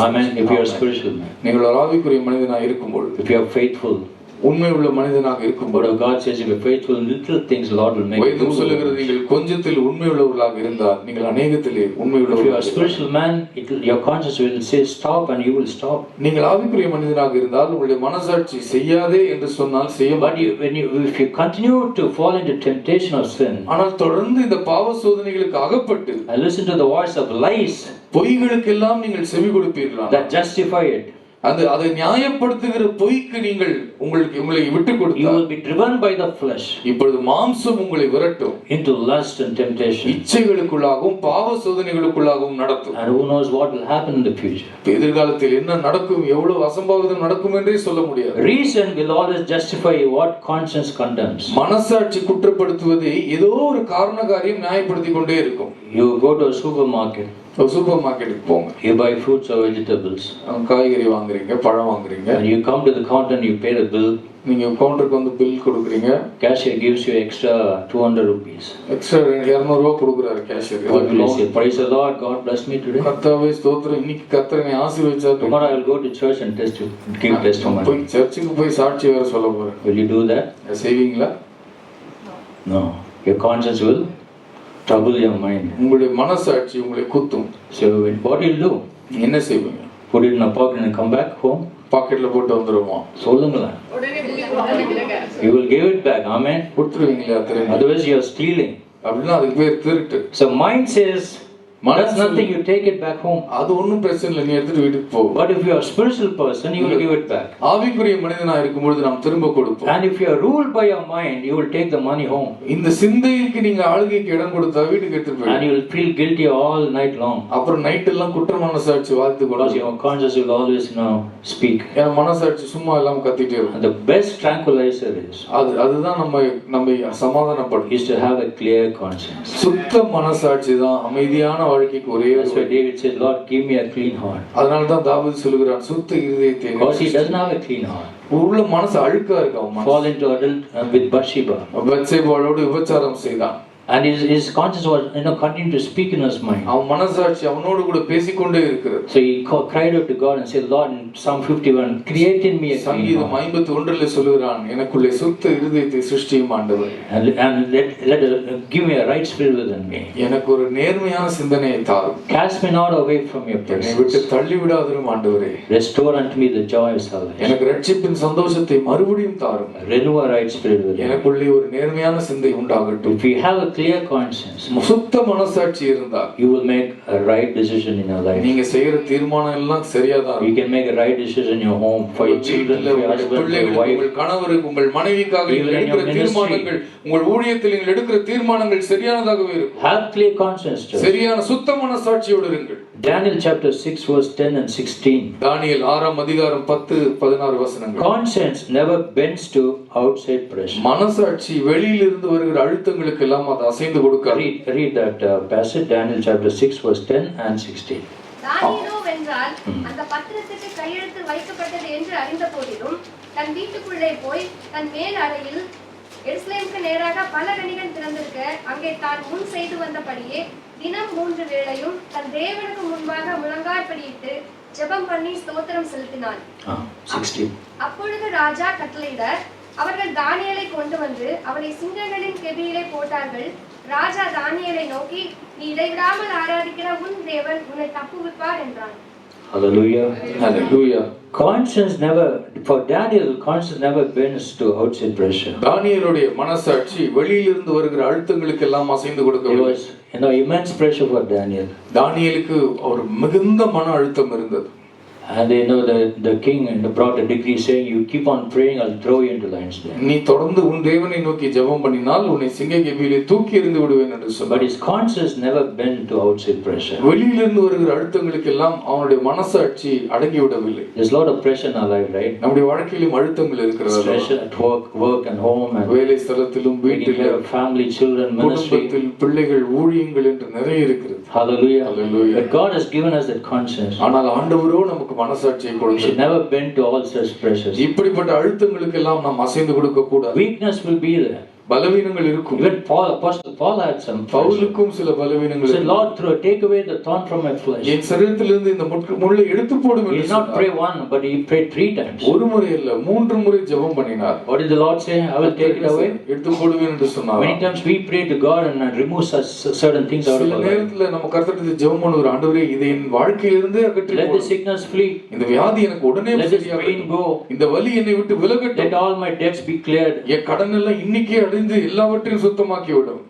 Amen. If you are spiritual man, நீங்கள் ஒரு ஆவிக்குரிய மனிதனாக இருக்கும்போது, if you are faithful, உண்மை உள்ள மனிதனாக இருக்கும்போது, God says if you are faithful in little things, Lord will make you. வேதம் சொல்லுகிறது நீங்கள் கொஞ்சத்தில் உண்மை உள்ளவர்களாக இருந்தால் நீங்கள் அநேகத்திலே உண்மை உள்ளவர்களாக. If you are a spiritual man, your conscience will say stop and you will stop. நீங்கள் ஆவிக்குரிய மனிதனாக இருந்தால் உங்களுடைய மனசாட்சி செய்யாதே என்று சொன்னால் செய்ய. But if you continue to fall into temptation of sin, ஆனால் தொடர்ந்து இந்த பாவ சோதனைகளுக்கு அகப்பட்டு and listen to the voice of lies, பொய்களுக்கெல்லாம் நீங்கள் செவி கொடுப்பீர்களா? that justify it, அதை நியாயப்படுத்துகிற பொய்க்கு நீங்கள் உங்களை விட்டு கொடுத்தால், you will be driven by the flesh. இப்பொழுது மாம்சம் உங்களை விரட்டும். Into lust and temptation. இச்சைகளுக்குள்ளாகவும் பாவ சோதனைகளுக்குள்ளாகவும் நடத்தும். And who knows what will happen in the future? எதிர்காலத்தில் என்ன நடக்கும், எவ்வளவு அசம்பாவிதம் நடக்கும் என்றே சொல்ல முடியாது. Reason will always justify what conscience condemns. மனசாட்சி குற்றப்படுத்துவதை ஏதோ ஒரு காரண காரியம் நியாயப்படுத்தி கொண்டே இருக்கும். You go to a supermarket. Super மார்க்கெட்டுக்கு போங்க. You buy fruits or vegetables. காய்கறி வாங்குறீங்க, பழம் வாங்குறீங்க. And you come to the counter and you pay the bill. நீங்க கவுண்டருக்கு வந்து பில் கொடுக்குறீங்க. Cashier gives you extra 200 rupees. Extra 200 ரூபாய் கொடுக்குறாரு cashier. God bless you. Praise the Lord. God bless me today. கர்த்தாவே ஸ்தோத்திரம். இன்னைக்கு கர்த்தர் என்னை ஆசீர்வதிச்சார். Tomorrow I will go to church and give testimony. போய் சர்ச்சுக்கு போய் சாட்சி வேற சொல்ல போறேன். Will you do that? செய்வீங்களா? No. Your conscience will trouble your mind. உங்களுடைய மனசாட்சி உங்களை குத்தும். So what will you do? என்ன செய்வீங்க? Put it in a pocket and come back home. பாக்கெட்ல போட்டு வந்துருவோம். சொல்லுங்களா? You will give it back. Amen. கொடுத்துருவீங்களா? Otherwise you are stealing. அப்படின்னா அதுக்கு பேர் திருட்டு. So mind says, that's nothing, you take it back home. அது ஒண்ணும் பிரச்சனை இல்லை, நீ எடுத்துட்டு வீட்டுக்கு போ. But if you are a spiritual person, you will give it back. ஆவிக்குரிய மனிதனாக இருக்கும்போது நாம் திரும்ப கொடுப்போம். And if you are ruled by your mind, you will take the money home. இந்த சிந்தைக்கு நீங்க ஆளுகைக்கு இடம் கொடுத்தா வீட்டுக்கு எடுத்துட்டு போய். And you will feel guilty all night long. அப்புறம் நைட் எல்லாம் குற்ற மனசாட்சி வாழ்த்து கொண்டு. Because your conscience will always speak. என் மனசாட்சி சும்மா எல்லாம் கத்திட்டே இருக்கும். And the best tranquilizer is, அதுதான் நம்ம சமாதானப்படும், is to have a clear conscience. சுத்த மனசாட்சி தான் அமைதியான வாழ்க்கைக்கு ஒரே. That's why David said, Lord, give me a clean heart. அதனால தான் தாவீது சொல்கிறான், சுத்த இருதயத்தை. Because he doesn't have a clean heart. உள்ள மனசு அழுக்கா இருக்கு. அவன் fall into adult with Bathsheba. பத்சேபாவோடு விபச்சாரம் செய்தான். And his conscience was continuing to speak in his mind. அவன் மனசாட்சி அவனோடு கூட பேசிக்கொண்டே இருக்கிறது. So he cried out to God and said, Lord, in Psalm 51, create in me a clean heart. சங்கீதம் 51 சொல்கிறான், எனக்குள்ளே சுத்த இருதயத்தை சிருஷ்டியும் ஆண்டவரே. And let give me a right spirit within me. எனக்கு ஒரு நேர்மையான சிந்தனையை தாரும். Cast me not away from your presence. என்னை விட்டு தள்ளி விடாதிரும் ஆண்டவரே. Restore unto me the joy of salvation. எனக்கு ரட்சிப்பின் சந்தோஷத்தை மறுபடியும் தாரும். Renew a right spirit within me. எனக்குள்ளே ஒரு நேர்மையான சிந்தை உண்டாகட்டும். If you have a clear conscience, சுத்த மனசாட்சி இருந்தால், you will make a right decision in your life. நீங்க செய்யற தீர்மானம் எல்லாம் சரியா தான் இருக்கும். You can make a right decision in your home, for your children, for your husband, for your wife, உங்கள் கணவருக்கு, உங்கள் மனைவிக்காக நீங்கள் எடுக்கிற தீர்மானங்கள், உங்கள் ஊழியத்தில் நீங்கள் எடுக்கிற தீர்மானங்கள் சரியானதாகவே இருக்கும். Have clear conscience. சரியான சுத்த மனசாட்சியோடு இருங்கள். Daniel chapter 6 verse 10 and 16. தானியேல் 6ஆம் அதிகாரம் 10-16 வசனங்கள். Conscience never bends to outside pressure. மனசாட்சி வெளியில இருந்து வருகிற அழுத்தங்களுக்கு எல்லாம் அது அசைந்து கொடுக்காது. Read that passage, Daniel chapter 6 verse 10 and 16. தானியேலோ வென்றால் அந்த பத்திரத்துக்கு கையெழுத்து வைக்கப்பட்டது என்று அறிந்த போதிலும் தன் வீட்டுக்குள்ளே போய் தன் மேல் அறையில் எருசலேமுக்கு நேராக பல கனிகள் திறந்திருக்க அங்கே தான் முன் செய்து வந்தபடியே தினம் 3 வேளையும் தன் தேவனுக்கு முன்பாக முழங்காற்படியிட்டு ஜெபம் பண்ணி ஸ்தோத்திரம் செலுத்தினான். 16. அப்பொழுது ராஜா கட்டளையிட அவர்கள் தானியேலை கொண்டு வந்து அவனை சிங்கங்களின் கெபியிலே போட்டார்கள். ராஜா தானியேலை நோக்கி, நீ இடைவிடாமல் ஆராதிக்கிற உன் தேவன் உன்னை தப்புவிப்பார் என்றான். Hallelujah. Hallelujah. For Daniel, conscience never bends to outside pressure. தானியேலுடைய மனசாட்சி வெளியிலிருந்து வருகிற அழுத்தங்களுக்கு எல்லாம் அசைந்து கொடுக்கவில்லை. Immense pressure for Daniel. தானியேலுக்கு ஒரு மிகுந்த மன அழுத்தம் இருந்தது. And they know the king brought a decree saying, you keep on praying, I'll throw you into lions den. நீ தொடர்ந்து உன் தேவனை நோக்கி ஜெபம் பண்ணினால் உன்னை சிங்க கெபியிலே தூக்கி எறிந்து விடுவேன் என்று சொன்னார். But his conscience never bent to outside pressure. வெளியிலிருந்து வருகிற அழுத்தங்களுக்கு எல்லாம் அவனுடைய மனசாட்சி அடங்கி விடவில்லை. There's a lot of pressure in our life, right? நம்முடைய வாழ்க்கையிலும் அழுத்தங்கள் இருக்கிறது. Pressure at work and home and வேலை ஸ்தலத்திலும் வீட்டிலும் family, children, ministry. குடும்பத்தில் பிள்ளைகள் ஊழியங்கள் என்று நிறைய இருக்கிறது. Hallelujah. Hallelujah. But God has given us that conscience. ஆனால் ஆண்டவரோ நமக்கு மனசாட்சியை We கொடுத்தார். should never bend to all such pressures. இப்படிப்பட்ட அழுத்தங்களுக்கு எல்லாம் நாம் அசைந்து கொடுக்க கூடாது. Weakness will be there. பலவீனங்கள் இருக்கும். Even Apostle Paul had some. பவுலுக்கும் சில பலவீனங்கள் said, Lord, take away the thorn from my flesh. என் சரீரத்திலிருந்து இந்த முள்ளை எடுத்து போடும் என்று He did not pray one, but he prayed 3 times. ஒரு முறை இல்ல 3 முறை ஜெபம் பண்ணினார். What did the Lord say? I will take it away. எடுத்து போடுவேன் என்று சொன்னார். Many times we pray to God and remove certain things out of our life. சில நேரத்துல நம்ம கர்த்தரிடத்தில் ஜெபம் பண்ணுவோம், ஆண்டவரே இதை என் வாழ்க்கையிலிருந்து அகற்றி Let the sickness flee. இந்த வியாதி எனக்கு உடனே Let this pain go. இந்த வலி என்னை விட்டு விலகட்டும். Let all my debts be cleared. என் கடன் எல்லாம் இன்னைக்கே அடைந்து எல்லாவற்றையும் சுத்தமாக்கி விடும்.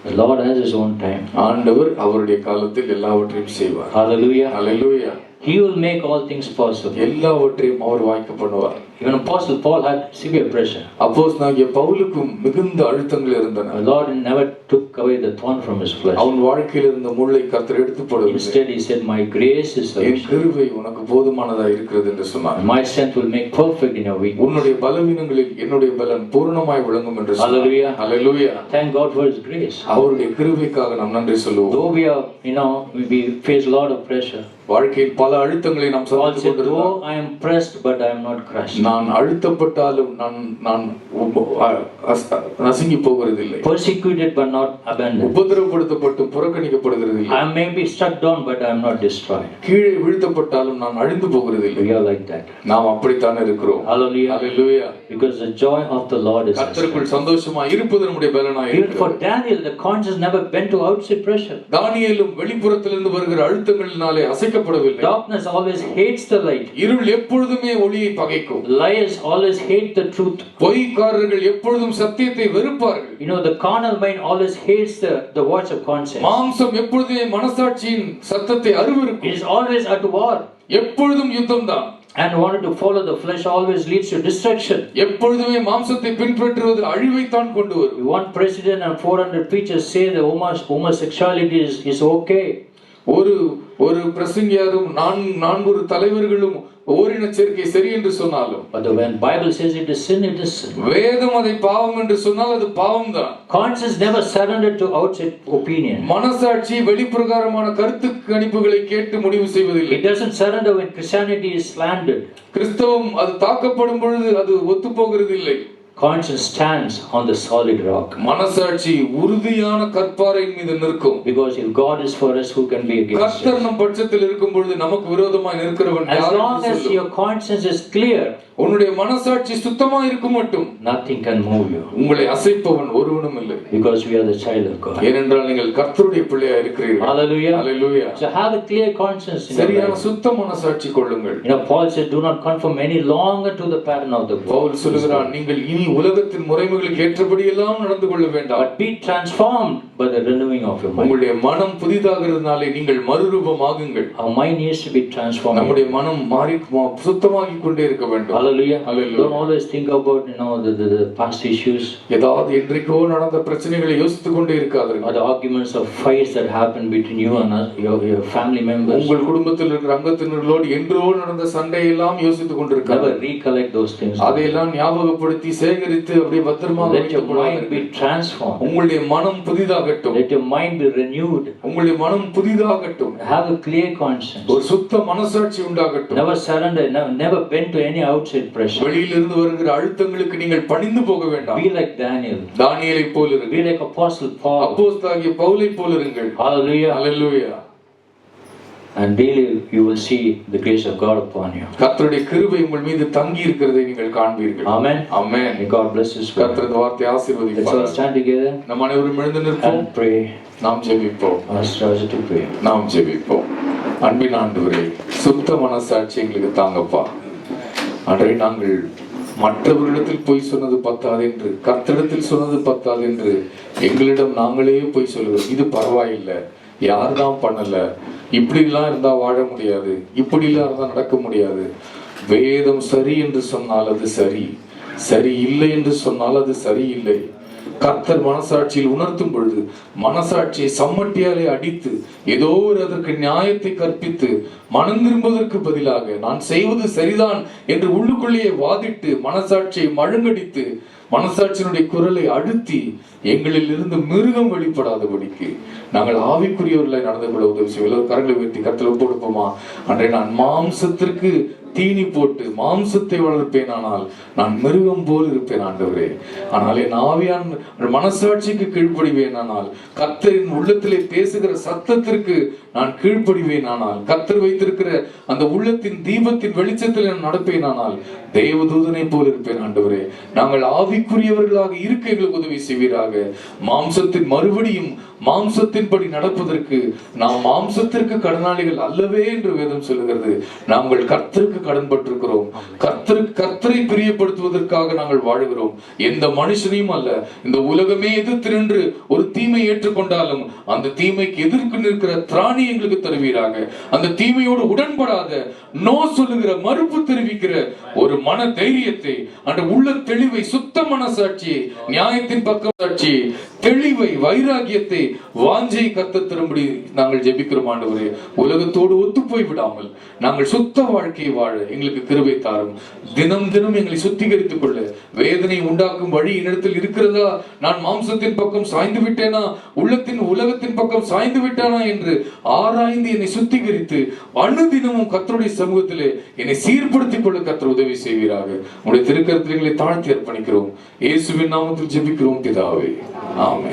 The Lord has his own time. ஆண்டவர் அவருடைய காலத்தில் எல்லாவற்றையும் செய்வார். Hallelujah. Hallelujah. He will make all things possible. எல்லாவற்றையும் அவர் வாய்க்க பண்ணுவார். Even Apostle Paul had severe pressure. அப்போஸ்தலனாகிய பவுலுக்கும் மிகுந்த அழுத்தங்கள் இருந்தன. The Lord never took away the thorn from his flesh. அவன் வாழ்க்கையில் இருந்த முள்ளை கர்த்தர் எடுத்து போடவில்லை. Instead he said, my grace is N sufficient. கிருபை உனக்கு போதுமானதா இருக்கிறது என்று சொன்னார். My strength will make perfect in your weakness. உன்னுடைய பலவீனங்களில் என்னுடைய பலன் பூரணமாய் விளங்கும் என்று சொன்னார். Hallelujah. Hallelujah. Thank God for his grace. அவருடைய கிருபைக்காக நாம் நன்றி சொல்லுவோம். Though we are, we face a lot of pressure. வாழ்க்கையில் பல அழுத்தங்களை நாம் Paul சந்தித்துக் said, கொண்டிருக்கிறோம். though I am pressed, but I am not crushed. நான் அழுத்தப்பட்டாலும் நான் நசுங்கி போகிறதில்லை. Persecuted, but not abandoned. உபத்திரவப்படுத்தப்பட்டு புறக்கணிக்கப்படுகிறதில்லை. I may be struck down, but I am not destroyed. கீழே வீழ்த்தப்பட்டாலும் நான் அழிந்து போகிறதில்லை. We are like that. நாம் அப்படித்தான் இருக்கிறோம். Hallelujah. Hallelujah. Because the joy of the Lord is our கர்த்தருக்குள் strength. சந்தோஷமாய் இருப்பது நம்முடைய பலனாய் Even for இருக்கிறது. Daniel, the conscience never bent to outside pressure. தானியேலும் வெளிப்புறத்திலிருந்து வருகிற அழுத்தங்களினாலே அசைக்கப்படவில்லை. Darkness always hates the light. இருள் எப்பொழுதுமே ஒளியை பகைக்கும். Liars always hate the truth. பொய்க்காரர்கள் எப்பொழுதும் சத்தியத்தை வெறுப்பார்கள். The carnal mind always hates the voice of conscience. மாம்சம் எப்பொழுதுமே மனசாட்சியின் சத்தத்தை It அருவருக்கும். is always at war. எப்பொழுதும் யுத்தம்தான். And wanting to follow the flesh always leads to destruction. எப்பொழுதுமே மாம்சத்தை பின்பற்றுவது அழிவைத்தான் கொண்டு வரும். One president and 400 preachers say the homosexuality is okay. ஒரு பிரசங்கியாரும் 400 தலைவர்களும் ஓரின சேர்க்கை சரி என்று சொன்னாலும், But when Bible says it is sin, it is sin. வேதம் அதை பாவம் என்று சொன்னால் அது பாவம்தான். Conscience never surrendered to outside opinion. மனசாட்சி வெளிப்பிரகாரமான கருத்து கணிப்புகளை கேட்டு முடிவு செய்வதில்லை. It doesn't surrender when Christianity is slandered. கிறிஸ்தவம் அது தாக்கப்படும் பொழுது அது ஒத்துப்போகிறது இல்லை. Conscience stands on the solid rock. மனசாட்சி உறுதியான கற்பாறையின் மீது நிற்கும். Because if God is for us, who can be against us? கர்த்தர் நம் பட்சத்தில் இருக்கும் பொழுது நமக்கு விரோதமாய் நிற்கிறவன் As யார் long என்று as சொல்லு. your conscience is clear, உன்னுடைய மனசாட்சி சுத்தமா இருக்கும் மட்டும் nothing can move you. உங்களை அசைப்பவன் ஒருவனும் இல்லை. Because we are the child of God. ஏனென்றால் நீங்கள் கர்த்தருடைய பிள்ளையா இருக்கிறீர்கள். Hallelujah. Hallelujah. So have a clear conscience in your சரியான life. சுத்த மனசாட்சி கொள்ளுங்கள். Paul said, do not conform any longer to the pattern of the world. Pavul சொல்கிறான், நீங்கள் இனி உலகத்தின் முறைமைகளுக்கு ஏற்றபடி எல்லாம் நடந்து கொள்ள வேண்டாம். But be transformed by the renewing of your mind. உங்களுடைய மனம் புதிதாகிறதுனாலே நீங்கள் மறுரூபமாகுங்கள். Our mind needs to be transformed. நம்முடைய மனம் மாறி சுத்தமாகிக் கொண்டே இருக்க வேண்டும். Hallelujah. Hallelujah. Don't always think about the past issues ஏதாவது என்றைக்கோ நடந்த பிரச்சனைகளை யோசித்துக் கொண்டே இருக்காதீர்கள். or the arguments or fights that happen between you and your family members. உங்கள் குடும்பத்தில் இருக்கிற அங்கத்தினர்களோடு என்றோ நடந்த சண்டையெல்லாம் யோசித்துக் கொண்டிருக்காதீர்கள். Never recollect those things. அதையெல்லாம் ஞாபகப்படுத்தி சேகரித்து அப்படியே பத்திரமாக Let your mind be transformed. உங்களுடைய மனம் புதிதாகட்டும். Let your mind be renewed. உங்களுடைய மனம் புதிதாகட்டும். Have a clear conscience. ஒரு சுத்த மனசாட்சி உண்டாகட்டும். Never surrender. Never bend to any outside pressure. வெளியிலிருந்து வருகிற அழுத்தங்களுக்கு நீங்கள் பணிந்து போக வேண்டாம். Be like Daniel. தானியேலை போல இருங்கள். Be like Apostle Paul. அப்போஸ்தலனாகிய பவுலை போல இருங்கள். Hallelujah. Hallelujah. And daily you will see the grace of God upon you. கர்த்தருடைய கிருபை உங்கள் மீது தங்கி இருக்கிறதை நீங்கள் காண்பீர்கள். Amen. Amen. May God bless His word. கர்த்தருடைய வார்த்தையை Let's all ஆசீர்வதிப்பார். stand together நம் அனைவரும் எழுந்து நிற்போம். and pray. நாம் ஜெபிப்போம். Ask us to pray. நாம் ஜெபிப்போம். அன்பின் ஆண்டவரே, சுத்த மனசாட்சி எங்களுக்கு தாங்கப்பா. அன்றை நாங்கள் மற்றவர்களிடத்தில் பொய் சொன்னது பத்தாது என்று, கர்த்தரிடத்தில் சொன்னது பத்தாது என்று எங்களிடம் நாங்களே பொய் சொல்லுவோம். இது பரவாயில்லை, யார்தான் பண்ணல, இப்படிலாம் இருந்தா வாழ முடியாது, இப்படிலாம் இருந்தா நடக்க முடியாது. வேதம் சரி என்று சொன்னால் அது சரி, சரி இல்லை என்று சொன்னால் அது சரியில்லை. கர்த்தர் மனசாட்சியில் உணர்த்தும் பொழுது மனசாட்சியை சம்மட்டியாலே அடித்து ஏதோ ஒரு அதற்கு நியாயத்தை கற்பித்து மனம் திரும்புவதற்கு பதிலாக நான் செய்வது சரிதான் என்று உள்ளுக்குள்ளேயே வாதிட்டு மனசாட்சியை மழுங்கடித்து மனசாட்சியினுடைய குரலை அழுத்தி எங்களில் இருந்து மிருகம் வெளிப்படாதபடிக்கு நாங்கள் ஆவிக்குரியவர்களை நடந்து கொள்ள உதவி செய்வோம். கரங்களை உயர்த்தி கர்த்தரை ஒப்பு கொடுப்போமா? அன்றை நான் மாம்சத்திற்கு தீனி போட்டு மாம்சத்தை வளர்ப்பேன், ஆனால் நான் மிருகம் போல் இருப்பேன் ஆண்டவரே. ஆனால் என் ஆவியான் மனசாட்சிக்கு கீழ்ப்படிவேன், ஆனால் கர்த்தரின் உள்ளத்திலே பேசுகிற சத்தத்திற்கு நான் கீழ்ப்படிவேன், ஆனால் கர்த்தர் வைத்திருக்கிற அந்த உள்ளத்தின் தீபத்தின் வெளிச்சத்தில் நான் நடப்பேன், ஆனால் தேவதூதனை போல் இருப்பேன் ஆண்டவரே. நாங்கள் ஆவிக்குரியவர்களாக இருக்க எங்களுக்கு உதவி செய்வீராக. மாம்சத்தின் மறுபடியும் மாம்சத்தின்படி நடப்பதற்கு நாம் மாம்சத்திற்கு கடனாளிகள் அல்லவே என்று வேதம் சொல்லுகிறது. நாங்கள் கர்த்தருக்கு கடன்பட்டிருக்கிறோம். கர்த்தரை பிரியப்படுத்துவதற்காக நாங்கள் வாழுகிறோம். எந்த மனுஷனையும் அல்ல, இந்த உலகமே எதிர்த்து நின்று ஒரு தீமை ஏற்றுக்கொண்டாலும் அந்த தீமைக்கு எதிர்த்து நிற்கிற திராணி எங்களுக்கு தருவீராக. அந்த தீமையோடு உடன்படாத நோ சொல்லுகிற மறுப்பு தெரிவிக்கிற ஒரு மன தைரியத்தை, அந்த உள்ள தெளிவை, சுத்த மனசாட்சியை, நியாயத்தின் பக்கம் சாட்சியை, தெளிவை, வைராகியத்தை, வாஞ்சை கர்த்தர் தரும்படி நாங்கள் ஜெபிக்கிறோம் ஆண்டவரே. உலகத்தோடு ஒத்து போய் விடாமல் நாங்கள் சுத்த வாழ்க்கையை வாழ எங்களுக்கு கிருபை தாரும். தினம் தினம் எங்களை சுத்திகரித்துக் கொள்ள வேதனை உண்டாக்கும் வழி என்னிடத்தில் இருக்கிறதா, நான் மாம்சத்தின் பக்கம் சாய்ந்து விட்டேனா, உலகத்தின் பக்கம் சாய்ந்து விட்டானா என்று ஆராய்ந்து என்னை சுத்திகரித்து அனுதினமும் கர்த்தருடைய சமூகத்திலே என்னை சீர்படுத்திக் கொள்ள கர்த்தர் உதவி செய்வீராக. உங்களுடைய திருக்கரத்தில் எங்களை தாழ்த்தி அர்ப்பணிக்கிறோம். இயேசுவின் நாமத்தில் ஜெபிக்கிறோம் பிதாவே, ஆமென்.